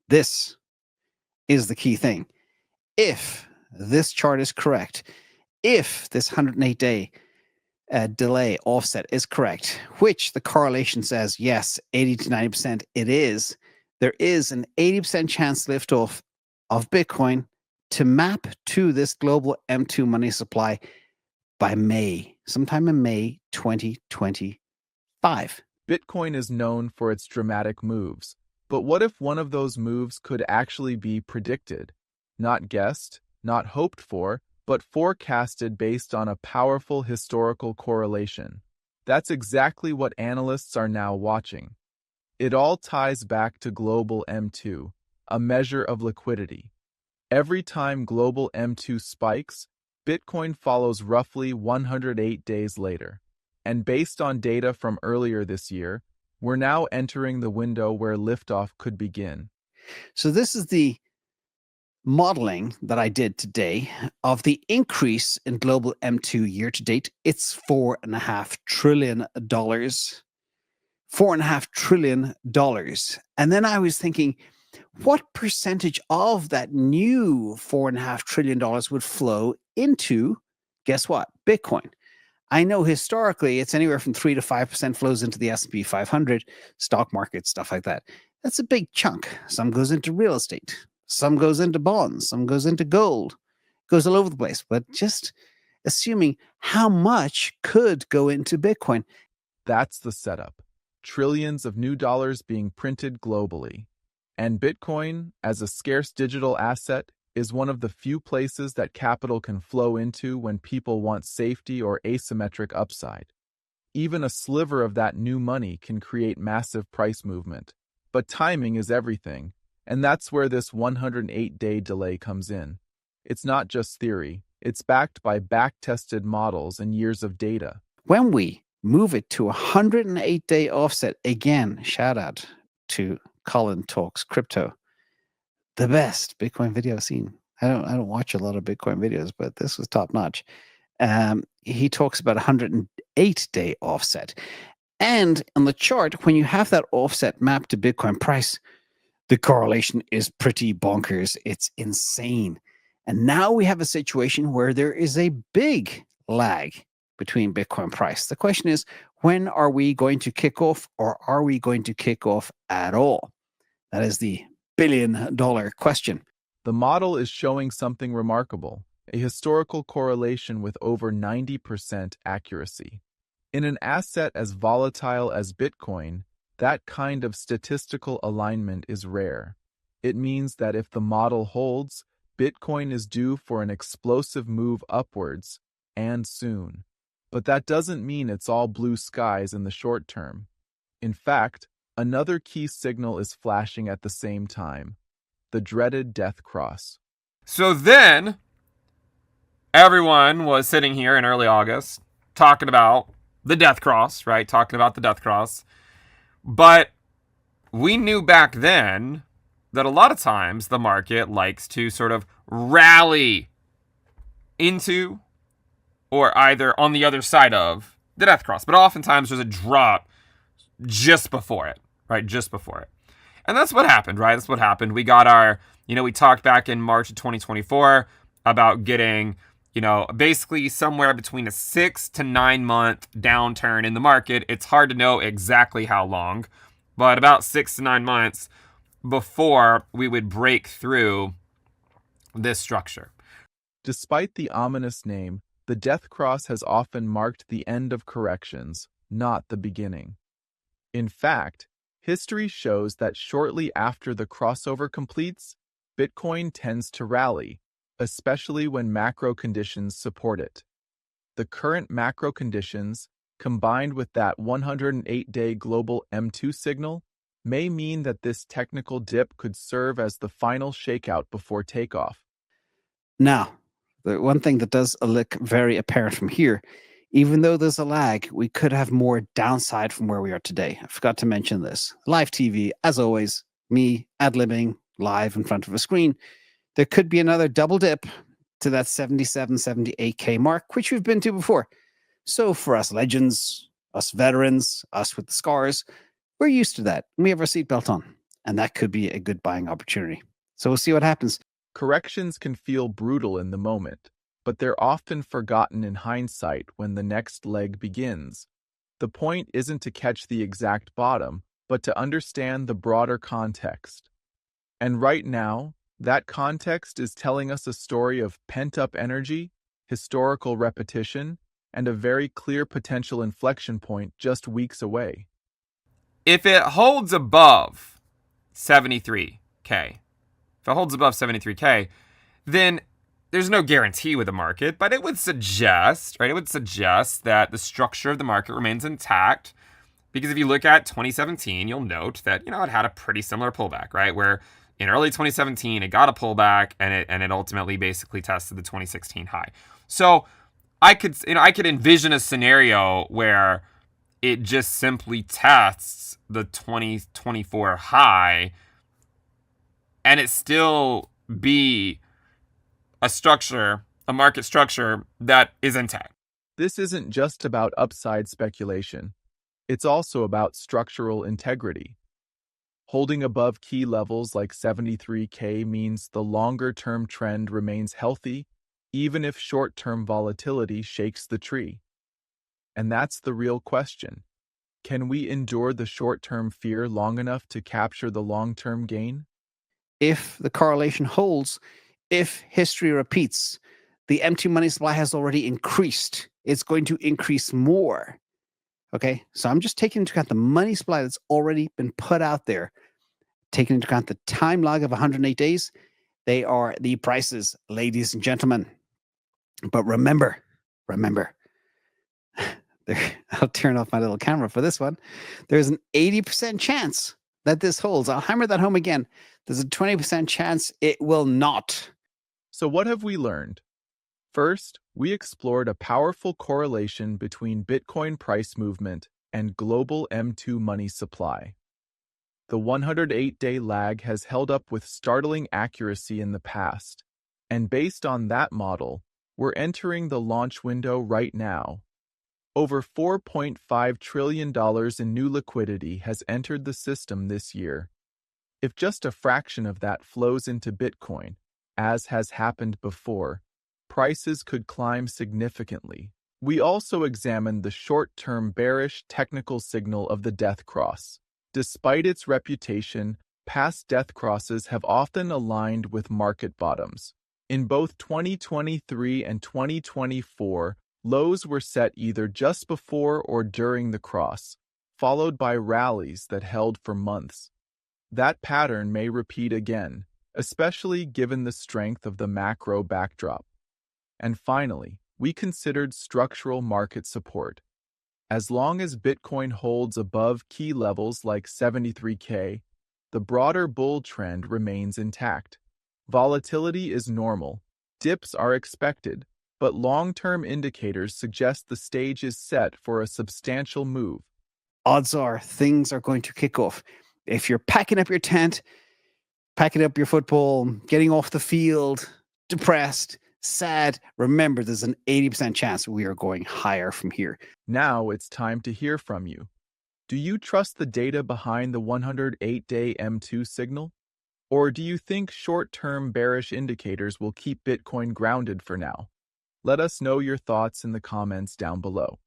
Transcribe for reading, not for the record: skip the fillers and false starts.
This is the key thing. If this chart is correct, if this 108-day delay offset is correct, which the correlation says, yes, 80 to 90% it is, there is an 80% chance liftoff of Bitcoin to map to this global M2 money supply by May, sometime in May 2025. Bitcoin is known for its dramatic moves, but what if one of those moves could actually be predicted? Not guessed, not hoped for, but forecasted based on a powerful historical correlation. That's exactly what analysts are now watching. It all ties back to global M2, a measure of liquidity. Every time global M2 spikes, Bitcoin follows roughly 108 days later. And based on data from earlier this year, we're now entering the window where liftoff could begin. So this is the modeling that I did today of the increase in global M2 year to date. It's $4.5 trillion. $4.5 trillion. And then I was thinking, what percentage of that new $4.5 trillion would flow into, guess what, Bitcoin? I know historically it's anywhere from 3 to 5% flows into the S&P 500, stock market, stuff like that. That's a big chunk. Some goes into real estate. Some goes into bonds. Some goes into gold. Goes all over the place. But just assuming how much could go into Bitcoin. That's the setup. Trillions of new dollars being printed globally. And Bitcoin, as a scarce digital asset, is one of the few places that capital can flow into when people want safety or asymmetric upside. Even a sliver of that new money can create massive price movement. But timing is everything, and that's where this 108-day delay comes in. It's not just theory, it's backed by back-tested models and years of data. When we move it to a 108-day offset, again, shout out to Colin Talks Crypto, the best Bitcoin video I've seen. I don't watch a lot of Bitcoin videos, but this was top notch. He talks about a 108-day offset. And on the chart, when you have that offset mapped to Bitcoin price, the correlation is pretty bonkers. It's insane. And now we have a situation where there is a big lag between Bitcoin price. The question is, when are we going to kick off, or are we going to kick off at all? That is the billion-dollar question. The model is showing something remarkable, a historical correlation with over 90% accuracy. In an asset as volatile as Bitcoin, that kind of statistical alignment is rare. It means that if the model holds, Bitcoin is due for an explosive move upwards, and soon. But that doesn't mean it's all blue skies in the short term. In fact, another key signal is flashing at the same time, the dreaded death cross. So then, everyone was sitting here in early August talking about the death cross, right? Talking about the death cross. But we knew back then that a lot of times the market likes to sort of rally into or either on the other side of the death cross. But oftentimes there's a drop just before it, right? Just before it. And that's what happened, right? That's what happened. We got our, we talked back in March of 2024 about getting, basically somewhere between a 6 to 9 month downturn in the market. It's hard to know exactly how long, but about 6 to 9 months before we would break through this structure. Despite the ominous name, the death cross has often marked the end of corrections, not the beginning. In fact, history shows that shortly after the crossover completes, Bitcoin tends to rally, especially when macro conditions support it. The current macro conditions, combined with that 108-day global M2 signal, may mean that this technical dip could serve as the final shakeout before takeoff. Now, the one thing that does look very apparent from here, even though there's a lag, we could have more downside from where we are today. I forgot to mention this. Live TV, as always, me ad-libbing live in front of a screen. There could be another double dip to that 77, 78K mark, which we've been to before. So for us legends, us veterans, us with the scars, we're used to that. We have our seatbelt on. and that could be a good buying opportunity. So we'll see what happens. Corrections can feel brutal in the moment, but they're often forgotten in hindsight when the next leg begins. The point isn't to catch the exact bottom, but to understand the broader context. And right now, that context is telling us a story of pent-up energy, historical repetition, and a very clear potential inflection point just weeks away. If it holds above 73K, if it holds above 73K, then there's no guarantee with the market, but it would suggest, right? It would suggest that the structure of the market remains intact. Because if you look at 2017, you'll note that, it had a pretty similar pullback, right? Where in early 2017, it got a pullback and it ultimately basically tested the 2016 high. So I could envision a scenario where it just simply tests the 2024 high and it still be a market structure that is intact. This isn't just about upside speculation. It's also about structural integrity. Holding above key levels like 73K means the longer-term trend remains healthy, even if short-term volatility shakes the tree. And that's the real question. Can we endure the short-term fear long enough to capture the long-term gain? If the correlation holds, if history repeats, the empty money supply has already increased. It's going to increase more. Okay, so I'm just taking into account the money supply that's already been put out there, taking into account the time lag of 108 days. They are the prices, ladies and gentlemen. But remember, I'll turn off my little camera for this one. There's an 80% chance that this holds. I'll hammer that home again. There's a 20% chance it will not. So what have we learned? First, we explored a powerful correlation between Bitcoin price movement and global M2 money supply. The 108-day lag has held up with startling accuracy in the past, and based on that model, we're entering the launch window right now. Over $4.5 trillion in new liquidity has entered the system this year. If just a fraction of that flows into Bitcoin, as has happened before, prices could climb significantly. We also examined the short-term bearish technical signal of the death cross. Despite its reputation, past death crosses have often aligned with market bottoms. In both 2023 and 2024, lows were set either just before or during the cross, followed by rallies that held for months. That pattern may repeat again, especially given the strength of the macro backdrop. And finally, we considered structural market support. As long as Bitcoin holds above key levels like 73K, the broader bull trend remains intact. Volatility is normal, dips are expected, but long-term indicators suggest the stage is set for a substantial move. Odds are things are going to kick off. If you're packing up your tent, packing up your football, getting off the field, depressed, sad, remember there's an 80% chance we are going higher from here. Now it's time to hear from you. Do you trust the data behind the 108-day M2 signal? Or do you think short-term bearish indicators will keep Bitcoin grounded for now? Let us know your thoughts in the comments down below.